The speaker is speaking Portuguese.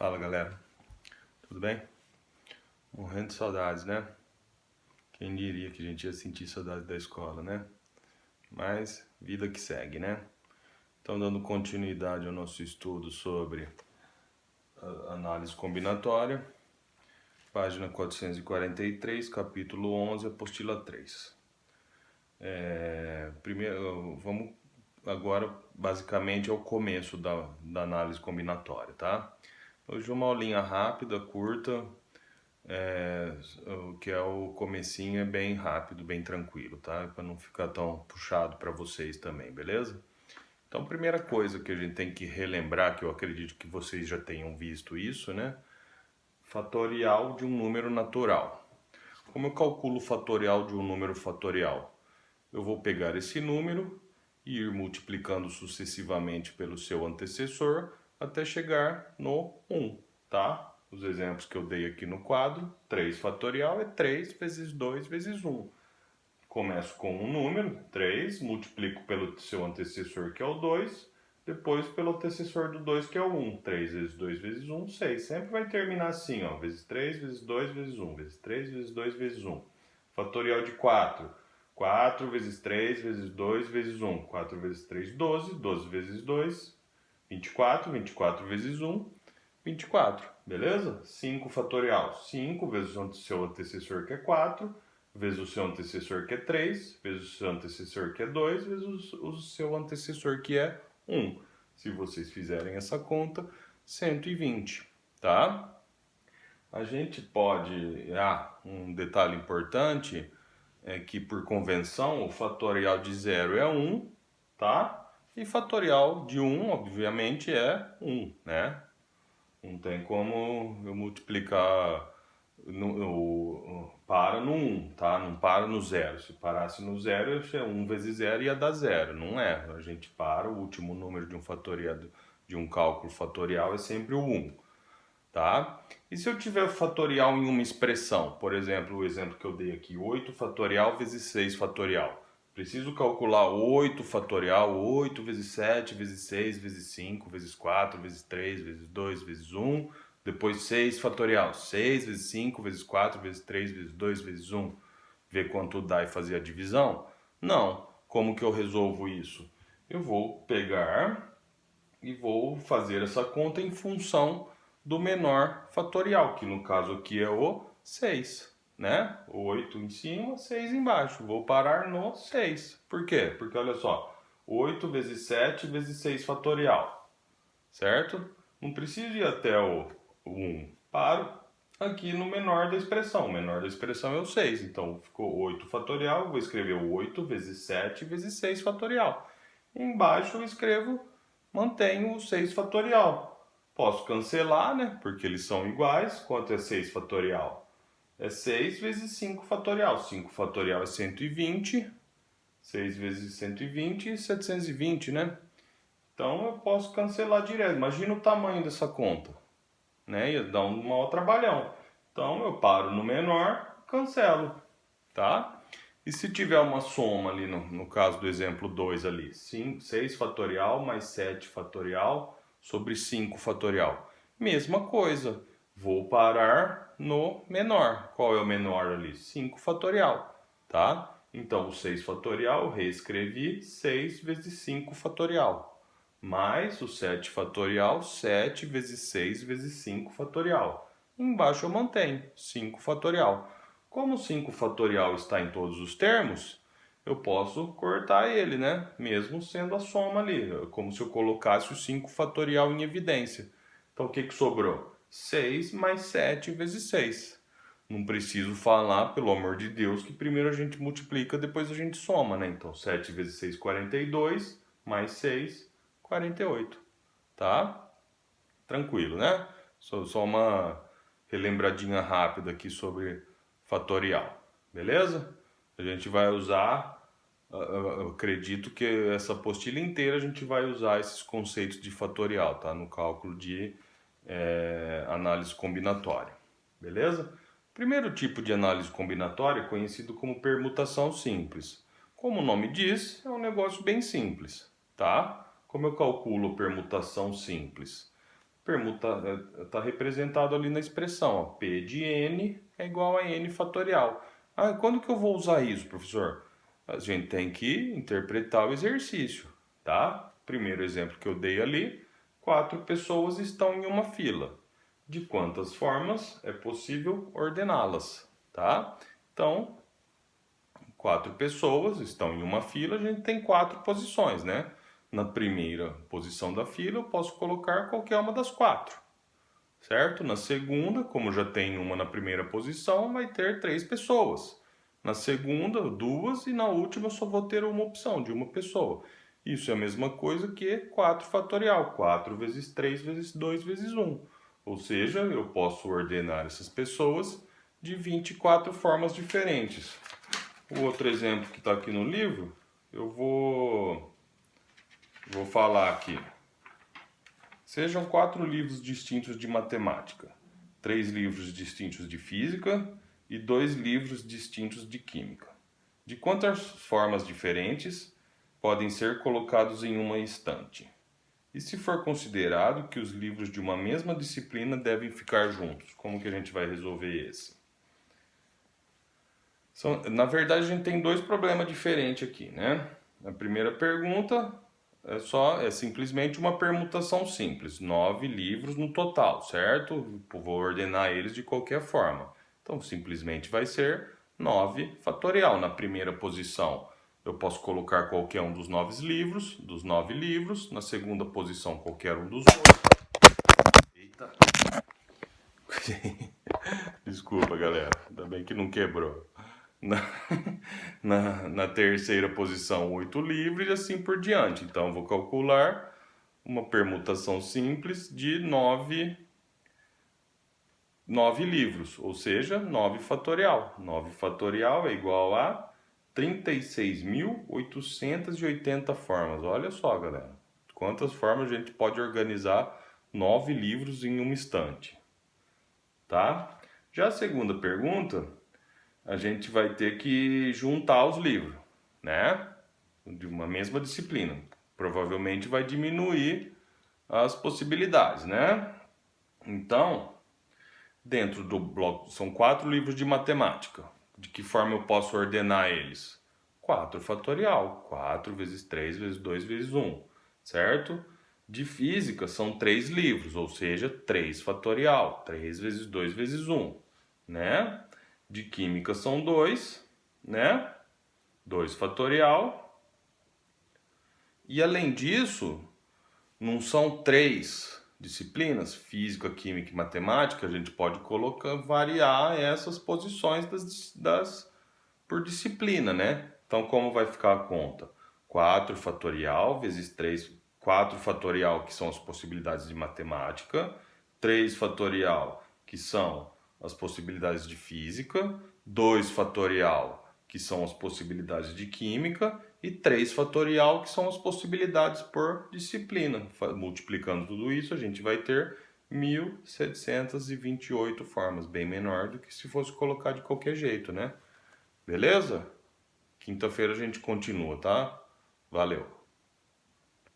Fala galera, tudo bem? Morrendo de saudades, né? Quem diria que a gente ia sentir saudade da escola, né? Mas vida que segue, né? Então, dando continuidade ao nosso estudo sobre a análise combinatória, página 443, capítulo 11, apostila 3. Primeiro, vamos agora basicamente ao começo da análise combinatória, tá? Hoje uma aulinha rápida, curta, o que é o comecinho é bem rápido, bem tranquilo, tá? Para não ficar tão puxado para vocês também, beleza? Então, primeira coisa que a gente tem que relembrar, que eu acredito que vocês já tenham visto isso, né? Fatorial de um número natural. Como eu calculo o fatorial de um número fatorial? Eu vou pegar esse número e ir multiplicando sucessivamente pelo seu antecessor até chegar no 1, tá? Os exemplos que eu dei aqui no quadro, 3 fatorial é 3 vezes 2 vezes 1. Começo com um número, 3, multiplico pelo seu antecessor, que é o 2, depois pelo antecessor do 2, que é o 1. 3 vezes 2 vezes 1, 6. Sempre vai terminar assim, ó, vezes 3 vezes 2 vezes 1, vezes 3 vezes 2 vezes 1. Fatorial de 4. 4 vezes 3 vezes 2 vezes 1. 4 vezes 3, 12. 12 vezes 2, 24. 24 vezes 1, 24. Beleza? 5 fatorial. 5 vezes o seu antecessor, que é 4, vezes o seu antecessor, que é 3, vezes o seu antecessor, que é 2, vezes o seu antecessor, que é 1. Se vocês fizerem essa conta, 120, tá? A gente pode... um detalhe importante é que, por convenção, o fatorial de 0 é 1, tá? E fatorial de 1, obviamente, é 1, né? Não tem como eu multiplicar para no 1, tá? Não para no 0. Se parasse no 0, 1 vezes 0 ia dar 0. Não é. A gente para, o último número de um fatorial, de um cálculo fatorial é sempre o 1, tá? E se eu tiver fatorial em uma expressão, por exemplo, o exemplo que eu dei aqui, 8 fatorial vezes 6 fatorial. Preciso calcular 8 fatorial, 8 vezes 7 vezes 6 vezes 5 vezes 4 vezes 3 vezes 2 vezes 1, depois 6 fatorial, 6 vezes 5 vezes 4 vezes 3 vezes 2 vezes 1, ver quanto dá e fazer a divisão? Não. Como que eu resolvo isso? Eu vou pegar e vou fazer essa conta em função do menor fatorial, que no caso aqui é o 6, né? 8 em cima, 6 embaixo. Vou parar no 6. Por quê? Porque olha só, 8 vezes 7 vezes 6 fatorial, certo? Não preciso ir até o 1. Paro aqui no menor da expressão. O menor da expressão é o 6. Então ficou 8 fatorial. Vou escrever o 8 vezes 7 vezes 6 fatorial. Embaixo eu escrevo, mantenho o 6 fatorial. Posso cancelar, né? Porque eles são iguais. Quanto é 6 fatorial? É 6 vezes 5 fatorial. 5 fatorial é 120. 6 vezes 120, 720, né? Então eu posso cancelar direto. Imagina o tamanho dessa conta, né? Ia dar um maior trabalhão. Então eu paro no menor, cancelo, tá? E se tiver uma soma ali, no caso do exemplo 2 ali, 6 fatorial mais 7 fatorial sobre 5 fatorial. Mesma coisa, vou parar no menor. Qual é o menor ali? 5 fatorial, tá? Então, o 6 fatorial, reescrevi 6 vezes 5 fatorial. Mais o 7 fatorial, 7 vezes 6 vezes 5 fatorial. Embaixo eu mantenho, 5 fatorial. Como 5 fatorial está em todos os termos, eu posso cortar ele, né? Mesmo sendo a soma ali, como se eu colocasse o 5 fatorial em evidência. Então o que sobrou? 6 mais 7 vezes 6. Não preciso falar, pelo amor de Deus, que primeiro a gente multiplica, depois a gente soma, né? Então 7 vezes 6, 42, mais 6, 48, tá? Tranquilo, né? Só uma relembradinha rápida aqui sobre fatorial, beleza? A gente vai usar, eu acredito que essa apostila inteira a gente vai usar esses conceitos de fatorial, tá? No cálculo de análise combinatória, beleza? Primeiro tipo de análise combinatória é conhecido como permutação simples. Como o nome diz, é um negócio bem simples, tá? Como eu calculo permutação simples? está representado ali na expressão, ó, P de N é igual a N fatorial. Ah, quando que eu vou usar isso, professor? A gente tem que interpretar o exercício, tá? Primeiro exemplo que eu dei ali, 4 pessoas estão em uma fila. De quantas formas é possível ordená-las, tá? Então, 4 pessoas estão em uma fila, a gente tem 4 posições, né? Na primeira posição da fila, eu posso colocar qualquer uma das 4, certo? Na segunda, como já tem uma na primeira posição, vai ter 3 pessoas. Na segunda, 2 e na última só vou ter uma opção de uma pessoa. Isso é a mesma coisa que 4 fatorial, 4 vezes 3 vezes 2 vezes 1. Ou seja, eu posso ordenar essas pessoas de 24 formas diferentes. O outro exemplo que está aqui no livro, eu vou falar aqui. Sejam 4 livros distintos de matemática, 3 livros distintos de física e 2 livros distintos de química. De quantas formas diferentes podem ser colocados em uma estante? E se for considerado que os livros de uma mesma disciplina devem ficar juntos, como que a gente vai resolver esse? Na verdade, a gente tem 2 problemas diferentes aqui, né? A primeira pergunta é simplesmente uma permutação simples, 9 livros no total, certo? Vou ordenar eles de qualquer forma. Então, simplesmente vai ser 9 fatorial. Na primeira posição, eu posso colocar qualquer um dos 9 livros. Na segunda posição, qualquer um dos 8. Eita! Desculpa, galera. Ainda bem que não quebrou. Na terceira posição, 8 livros e assim por diante. Então, vou calcular uma permutação simples de 9 livros, ou seja, 9 fatorial. 9 fatorial é igual a 36.880 formas. Olha só, galera. Quantas formas a gente pode organizar 9 livros em uma estante. Tá? Já a segunda pergunta, a gente vai ter que juntar os livros, né? De uma mesma disciplina. Provavelmente vai diminuir as possibilidades, né? Então, dentro do bloco, são 4 livros de matemática. De que forma eu posso ordenar eles? 4 fatorial. 4 vezes 3 vezes 2 vezes 1, certo? De física são 3 livros, ou seja, 3 fatorial. 3 vezes 2 vezes 1, né? De química são 2, né? 2 fatorial. E além disso, não são 3 disciplinas, física, química e matemática, a gente pode variar essas posições por disciplina, né? Então, como vai ficar a conta? 4 fatorial vezes 3, 4 fatorial, que são as possibilidades de matemática, 3 fatorial, que são as possibilidades de física, 2 fatorial, que são as possibilidades de química, e 3 fatorial, que são as possibilidades por disciplina. Multiplicando tudo isso, a gente vai ter 1.728 formas, bem menor do que se fosse colocar de qualquer jeito, né? Beleza? Quinta-feira a gente continua, tá? Valeu!